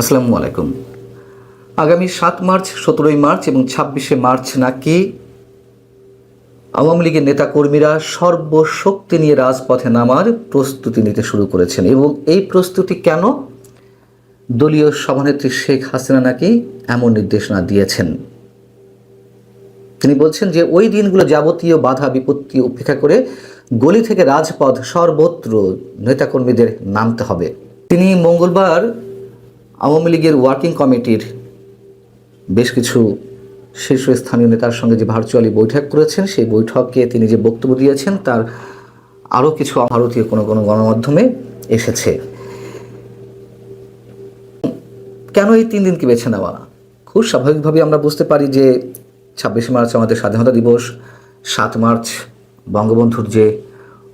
আসসালামু আলাইকুম। আগামী ৭ মার্চ, ১৭ই মার্চ এবং ২৬শে মার্চ নাকি আওয়ামী লীগের নেতাকর্মীরা সর্বশক্তি নিয়ে রাজপথে নামার প্রস্তুতি নিতে শুরু করেছেন এবং এই প্রস্তুতি কেন? দলীয় সভানেত্রী শেখ হাসিনা নাকি এমন নির্দেশনা দিয়েছেন। তিনি বলছেন যে ওই দিনগুলো যাবতীয় বাধা বিপত্তি উপেক্ষা করে গলি থেকে রাজপথ সর্বত্র নেতাকর্মীদের নামতে হবে। তিনি মঙ্গলবার আওয়ামী লীগের ওয়ার্কিং কমিটির বেশ কিছু শীর্ষস্থানীয় নেতার সঙ্গে যে ভার্চুয়ালি বৈঠক করেছেন, সেই বৈঠকে তিনি যে বক্তব্য দিয়েছেন তার আরও কিছু ভারতীয় কোনো গণমাধ্যমে এসেছে। কেন এই 3 দিনকে বেছে নেওয়া? খুব স্বাভাবিকভাবে আমরা বুঝতে পারি যে ২৬শে মার্চ আমাদের স্বাধীনতা দিবস, ৭ মার্চ বঙ্গবন্ধুর যে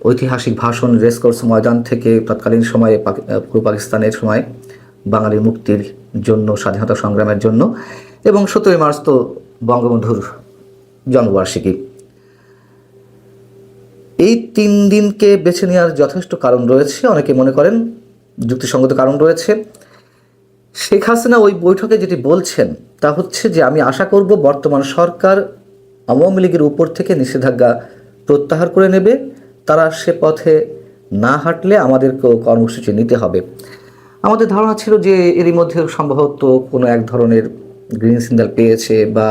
ঐতিহাসিক ভাষণ রেসকোর্স ময়দান থেকে তৎকালীন সময়ে পূর্ব পাকিস্তানের সময় বাঙালির মুক্তির জন্য, স্বাধীনতা সংগ্রামের জন্য, এবং ১৭ই মার্চ তো বঙ্গবন্ধুর জন্মবার্ষিকী। এই 3 দিনকে বেছে নেওয়ার যথেষ্ট কারণ রয়েছে, অনেকে মনে করেন যুক্তিসঙ্গত কারণ রয়েছে। শেখ হাসিনা ওই বৈঠকে যেটি বলছেন তা হচ্ছে যে আমি আশা করব বর্তমান সরকার আওয়ামী লীগের উপর থেকে নিষেধাজ্ঞা প্রত্যাহার করে নেবে, তারা সে পথে না হাঁটলে আমাদেরকেও কর্মসূচি নিতে হবে। আমাদের ধারণা ছিল যে এরই মধ্যে সম্ভবত কোনো এক ধরনের গ্রিন সিগন্যাল পেয়েছে, বা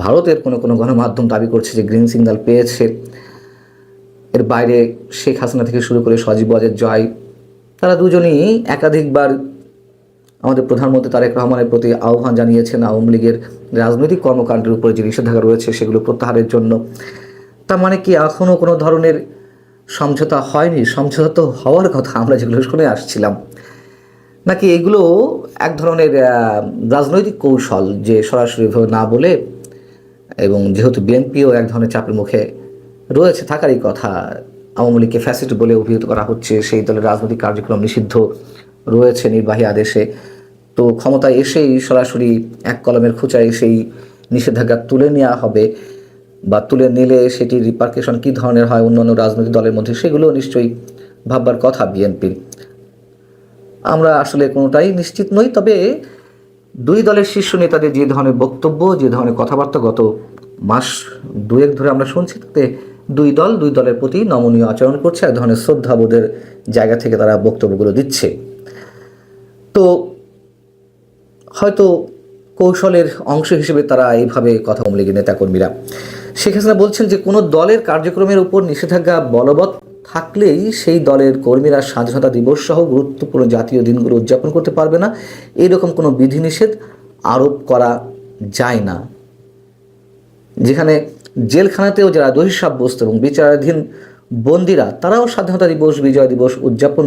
ভারতের কোনো গণমাধ্যম দাবি করছে যে গ্রিন সিগন্যাল পেয়েছে। এর বাইরে শেখ হাসিনা থেকে শুরু করে সজীব ওয়াজেদ জয়, তারা দুজনেই একাধিকবার আমাদের প্রধানমন্ত্রী তারেক রহমানের প্রতি আহ্বান জানিয়েছেন আওয়ামী লীগের রাজনৈতিক কর্মকাণ্ডের উপরে যে নিষেধাজ্ঞা রয়েছে সেগুলো প্রত্যাহারের জন্য। তার মানে কি এখনও কোনো ধরনের সমঝোতা হয়নি? সমঝোতা তো হওয়ার কথা, আমরা যেগুলো শুনে আসছিলাম। নাকি এগুলো এক ধরনের রাজনৈতিক কৌশল, যে সরাসরিভাবে না বলে, এবং যেহেতু বিএনপিও এক ধরনের চাপের মুখে রয়েছে, থাকারই কথা, আওয়ামী লীগকে ফ্যাসিস্ট বলে অভিহিত করা হচ্ছে, সেই দলের রাজনৈতিক কার্যক্রম নিষিদ্ধ রয়েছে নির্বাহী আদেশে, তো ক্ষমতায় এসেই সরাসরি এক কলমের খোঁচায় সেই নিষেধাজ্ঞা তুলে নেওয়া হবে, বা তুলে নিলে সেটির রিপারকেশন কী ধরনের হয় অন্যান্য রাজনৈতিক দলের মধ্যে, সেগুলো নিশ্চয়ই ভাববার কথা বিএনপির। আমরা আসলে কোনোটাই নিশ্চিত নই। তবে দুই দলের শীর্ষ নেতাদের যে ধরনের বক্তব্য, যে ধরনের কথাবার্তা গত মাস 2 ধরে আমরা শুনছি, তাতে দুই দলের প্রতি নমনীয় আচরণ করছে, এক ধরনের শ্রদ্ধাবোধের জায়গা থেকে তারা বক্তব্যগুলো দিচ্ছে। তো হয়তো কৌশলের অংশ হিসেবে তারা এইভাবে কথা আওয়ামী লীগের নেতাকর্মীরা। শেখ হাসিনা বলছেন যে কোনো দলের কার্যক্রমের উপর নিষেধাজ্ঞা বলবৎ থাকলেই সেই দলের কর্মীরা স্বাধীনতা দিবস সহ গুরুত্বপূর্ণ জাতীয় দিনগুলো উদযাপন করতে পারবে না, এরকম কোনো বিধিনিষেধ আরোপ করা যায় না। যেখানে জেলখানাতেও যারা দোষী সাব্যস্ত এবং বিচারাধীন বন্দীরা, তারাও স্বাধীনতা দিবস, বিজয় দিবস উদযাপন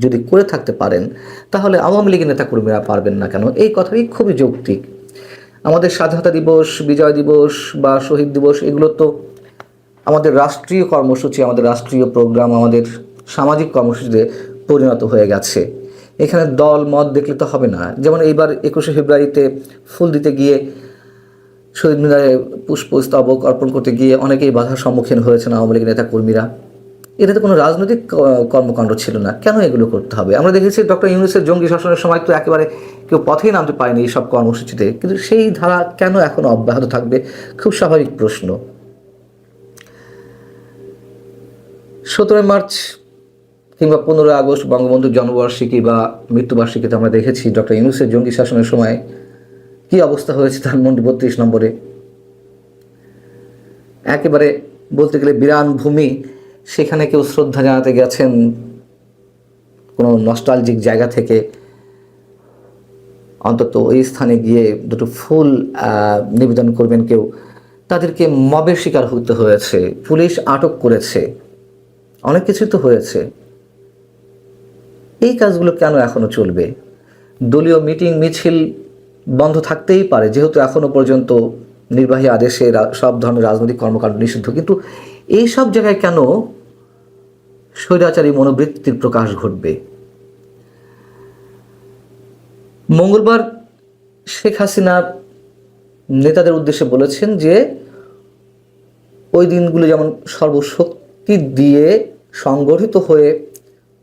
যদি করে থাকতে পারেন, তাহলে আওয়ামী লীগের নেতাকর্মীরা পারবেন না কেন? এই কথাই খুবই যৌক্তিক। আমাদের স্বাধীনতা দিবস, বিজয় দিবস বা শহীদ দিবস, এগুলো তো আমাদের রাষ্ট্রীয় কর্মসূচি, আমাদের রাষ্ট্রীয় প্রোগ্রাম, আমাদের সামাজিক কর্মসূচিতে পরিণত হয়ে গেছে। এখানে দল মত দেখলে তো হবে না। যেমন এইবার 21শে ফেব্রুয়ারিতে ফুল দিতে গিয়ে, শহীদ মিনারে পুষ্পস্তবক অর্পণ করতে গিয়ে অনেকেই বাধার সম্মুখীন হয়েছেন আওয়ামী লীগের নেতাকর্মীরা। এটাতে কোনো রাজনৈতিক কর্মকাণ্ড ছিল না, কেন এগুলো করতে হবে? আমরা দেখেছি ডক্টর ইউনূসের জঙ্গি শাসনের সময় তো একেবারে কেউ পথেই নামতে পারেনি এইসব কর্মসূচিতে, কিন্তু সেই ধারা কেন এখনও অব্যাহত থাকবে? খুব স্বাভাবিক প্রশ্ন। 17 মার্চ কিংবা 15 আগস্ট বঙ্গবন্ধুর জন্মবার্ষিকী বা মৃত্যুবার্ষিকীতে আমরা দেখেছি ডক্টর ইউনূসের জঙ্গি শাসনের সময় কী অবস্থা হয়েছে ধানমন্ডি 32 নম্বরে। একেবারে বলতে গেলে বিরান ভূমি, সেখানে কেউ শ্রদ্ধা জানাতে গেছেন কোনো নস্টালজিক জায়গা থেকে, অন্তত ওই স্থানে গিয়ে দুটো ফুল নিবেদন করবেন কেউ, তাদেরকে মবের শিকার হতে হয়েছে, পুলিশ আটক করেছে, অনেক কিছুই তো হয়েছে। এই কাজগুলো কেন এখনও চলবে? দলীয় মিটিং মিছিল বন্ধ থাকতেই পারে, যেহেতু এখনও পর্যন্ত নির্বাহী আদেশে সব ধরনের রাজনৈতিক কর্মকাণ্ড নিষিদ্ধ, কিন্তু এই সব জায়গায় কেন স্বৈরাচারী মনোবৃত্তির প্রকাশ ঘটবে? মঙ্গলবার শেখ হাসিনা নেতাদের উদ্দেশ্যে বলেছেন যে ওই দিনগুলো যেমন সর্বশক্তি দিয়ে সংগঠিত হয়ে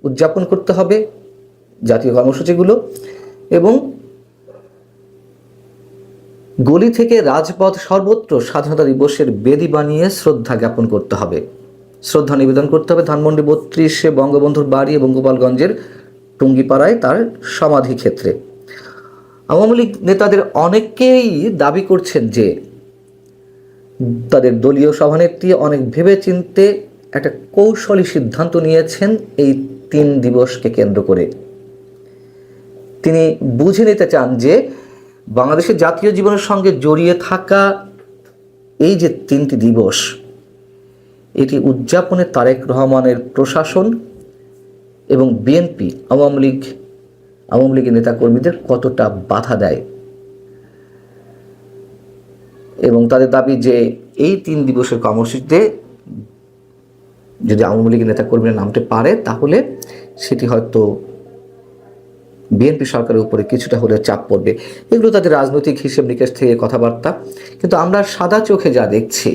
উদযাপন করতে হবে জাতীয় কর্মসূচিগুলো, এবং গলি থেকে রাজপথ সর্বত্র স্বাধীনতা দিবসের বেদি বানিয়ে শ্রদ্ধা জ্ঞাপন করতে হবে, শ্রদ্ধা নিবেদন করতে হবে ধানমন্ডি 32-এ বঙ্গবন্ধুর বাড়ি এবং গোপালগঞ্জের টুঙ্গিপাড়ায় তার সমাধি ক্ষেত্রে। আওয়ামী লীগ নেতাদের অনেকেই দাবি করছেন যে তাদের দলীয় সভানেত্রী অনেক ভেবেচিন্তে একটা কৌশলী সিদ্ধান্ত নিয়েছেন এই 3 দিবসকে কেন্দ্র করে। তিনি বুঝে নিতে চান যে বাংলাদেশের জাতীয় জীবনের সঙ্গে জড়িয়ে থাকা এই যে 3টি দিবস, এটি উদযাপনে তারেক রহমানের প্রশাসন এবং বিএনপি আওয়ামী লীগের নেতাকর্মীদের কতটা বাধা দেয়, এবং তাদের দাবি যে এই 3 দিবসের কর্মসূচিতে যদি আওয়ামী লীগের নেতাকর্মীরা নামতে পারে তাহলে সেটি হয়তো বিএনপি সরকারের উপরে কিছুটা হলেও চাপ পড়বে। এগুলো তাদের রাজনৈতিক হিসেব নিকেশ থেকে কথাবার্তা, কিন্তু আমরা সাদা চোখে যা দেখছি,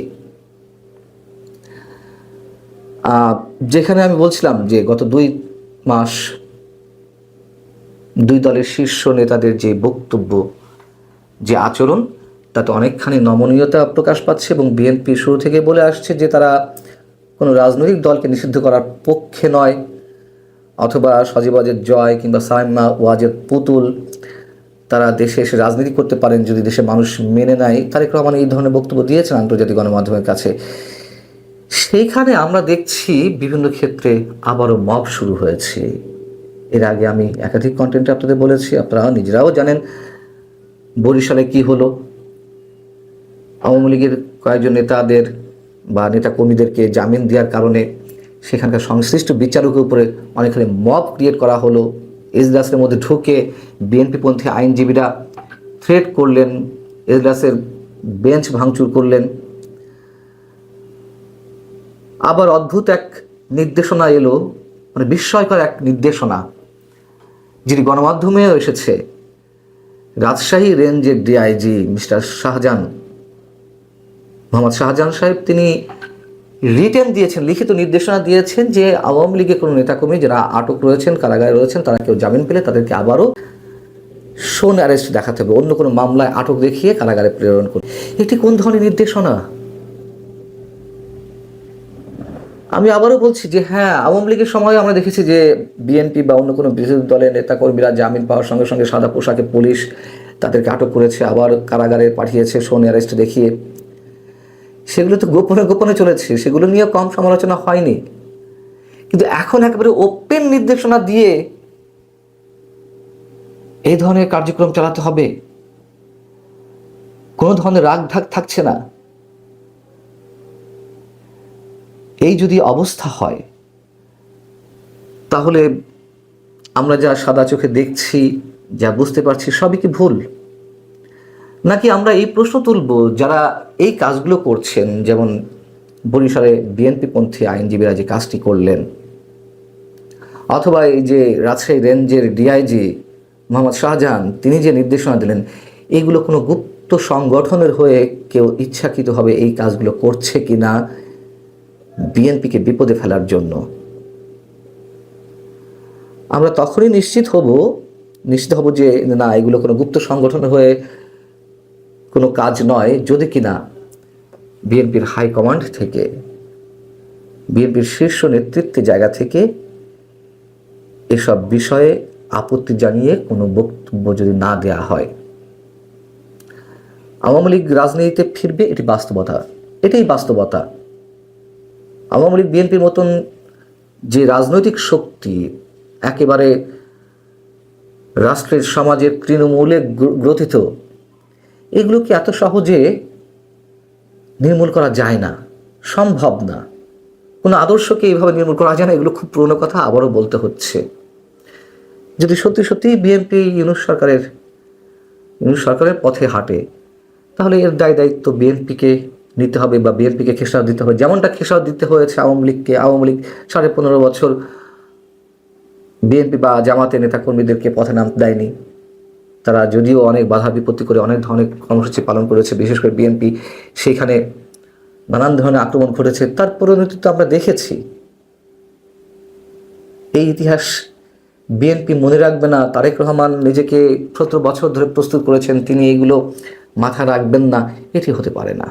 যেখানে আমি বলছিলাম যে গত 2 মাস 2 দলের শীর্ষ নেতাদের যে বক্তব্য, যে আচরণ, তাতে অনেকখানি নমনীয়তা প্রকাশ পাচ্ছে এবং বিএনপি শুরু থেকে বলে আসছে যে তারা কোনো রাজনৈতিক দলকে নিষিদ্ধ করার পক্ষে নয়, অথবা সজীব ওয়াজেদ জয় কিংবা সাইমা ওয়াজেদ পুতুল তারা দেশে এসে রাজনীতি করতে পারেন যদি দেশের মানুষ মেনে নেয়। তারেক রহমান এই ধরনের বক্তব্য দিয়েছেন আন্তর্জাতিক গণমাধ্যমের কাছে। সেইখানে আমরা দেখছি বিভিন্ন ক্ষেত্রে আবারও মব শুরু হয়েছে। এর আগে আমি একাধিক কন্টেন্টে আপনাদের বলেছি, আপনারা নিজেরাও জানেন বরিশালে কি হলো। আওয়ামী লীগের কয়েকজন নেতাদের বা নেতাকর্মীদেরকে জামিন দেওয়ার কারণে সেখানকার সংশ্লিষ্ট বিচারকের উপরে অনেকখানি মব ক্রিয়েট করা হলো। এজলাসের মধ্যে ঢুকে বিএনপিপন্থী আইনজীবীরা থ্রেট করলেন, এজলাসের বেঞ্চ ভাঙচুর করলেন। আবার অদ্ভুত এক নির্দেশনা এলো, মানে বিস্ময়কর এক নির্দেশনা, যিনি গণমাধ্যমেও এসেছে। রাজশাহী রেঞ্জের ডিআইজি মিস্টার শাহজাহান, মোহাম্মদ শাহজাহান সাহেব, তিনি রিটেন দিয়েছেন, লিখিত নির্দেশনা দিয়েছেন যে আওয়ামী লীগের কোনো নেতাকর্মী যারা আটক রয়েছেন, কারাগারে রয়েছেন, তারা কেউ জামিন পেলে তাদেরকে আবারও শোন অ্যারেস্ট দেখাতে হবে, অন্য কোনো মামলায় আটক দেখিয়ে কারাগারে প্রেরণ করবে। এটি কোন ধরনের নির্দেশনা? আমি আবারও বলছি যে হ্যাঁ, আওয়ামী লীগের সময় আমরা দেখেছি যে বিএনপি বা অন্য কোনো বিরোধী দলের নেতাকর্মীরা জামিন পাওয়ার সঙ্গে সঙ্গে সাদা পোশাকে পুলিশ তাদেরকে আটক করেছে, আবার কারাগারে পাঠিয়েছে শোন অ্যারেস্ট দেখিয়ে। সেগুলো তো গোপনে গোপনে চলেছে, সেগুলো নিয়ে কম সমালোচনা হয়নি। কিন্তু এখন একেবারে ওপেন নির্দেশনা দিয়ে এই ধরনের কার্যক্রম চালাতে হবে, কোনো ধরনের রাগ ঢাক থাকছে না। এই যদি অবস্থা হয় তাহলে আমরা যা সাদা চোখে দেখছি, যা বুঝতে পারছি, সবই কি ভুল? নাকি আমরা এই প্রশ্ন তুলব যারা এই কাজগুলো করছেন, যেমন বরিশালে বিএনপিপন্থী আইনজীবীরা যে কাজটি করলেন, অথবা এই যে রাজশাহী রেঞ্জের ডিআইজি মোহাম্মদ শাহজাহান তিনি যে নির্দেশনা দিলেন, এগুলো কোনো গুপ্ত সংগঠনের হয়ে কেউ ইচ্ছাকৃতভাবে এই কাজগুলো করছে কি না বিএনপিকে বিপদে ফেলার জন্য? আমরা তখনই নিশ্চিত হব যে না, এগুলো কোনো গুপ্ত সংগঠনের হয়ে কোনো কাজ নয়, যদি কিনা বিএনপির হাইকমান্ড থেকে, বিএনপির শীর্ষ নেতৃত্বের জায়গা থেকে এসব বিষয়ে আপত্তি জানিয়ে কোনো বক্তব্য যদি না দেয়া হয়। আওয়ামী লীগ রাজনীতিতে ফিরবে, এটি বাস্তবতা, এটাই বাস্তবতা। আওয়ামী লীগ বিএনপির মতন যে রাজনৈতিক শক্তি একেবারে রাষ্ট্রের সমাজের তৃণমূলে গ্রথিত, এগুলোকে এত সহজে নির্মূল করা যায় না, সম্ভব না। কোনো আদর্শকে এইভাবে নির্মূল করা যায় না। এগুলো খুব পুরনো কথা, আবারও বলতে হচ্ছে। যদি সত্যি সত্যি বিএনপি ইউনূস সরকারের পথে হাঁটে, তাহলে এর দায়িত্ব বিএনপিকে নিতে হবে বা বিএনপিকে খেসারত দিতে হবে, যেমনটা খেসারত দিতে হয়েছে আওয়ামী লীগকে। আওয়ামী লীগ 15.5 বছর বিএনপি বা জামাতের নেতাকর্মীদেরকে পথে নামতে দেয়নি। তারা যদিও অনেক বাধা বিপত্তি করে অনেক ধরনের কর্মসূচি পালন করেছে, বিশেষ করে বিএনপি সেখানে নানান ধরনের আক্রমণ ঘটেছে, তার পরিণতি তো আমরা দেখেছি। এই ইতিহাস বিএনপি মনে রাখবে না, তারেক রহমান নিজেকে 17 বছর ধরে প্রস্তুত করেছেন, তিনি এগুলো মাথা রাখবেন না, এটি হতে পারে না।